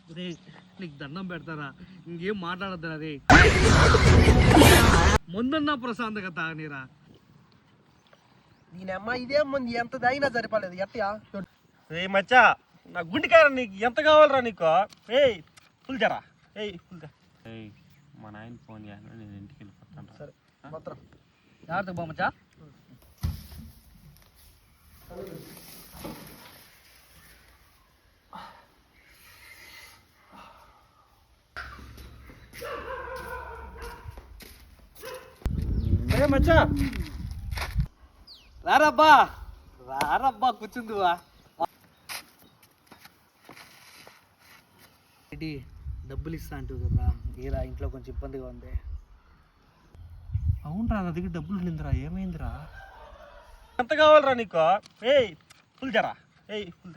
రే నీకు దండం పెడతారా, ఇంకేం మాట్లాడద్దురా రే. ముందున్న ప్రశాంతగా తాగనీరా. దీనమ్మ ఇదేం మంది ఎంత తాగినా సరిపడలేదు ఎట్టయా. రే మచ్చా, నా గుండెకాయ నీకు ఎంత కావాలరా నీకు? ఏయ్ పుల్చారా, ఏయ్ పుల్చా. ఏయ్ మా నాయన ఫోన్ చేయాలి, నేను ఇంటికి వెళ్ళిపోతాను. సరే మాత్రం జాగ్రత్తగా బామచ్చా. అరే మచ్చా, రారబ్బా రారబ్బా, కూర్చుందువా. డబ్బులు ఇస్తా అంటూ కదా, ఏరా ఇంట్లో కొంచెం ఇబ్బందిగా ఉంది. అవునరా నా దగ్గర డబ్బులు ఉండిందిరా, ఏమైందిరా? ఎంత కావాలరా నీకు? ఏయ్ పుల్చారా, ఏయ్ పుల్చా.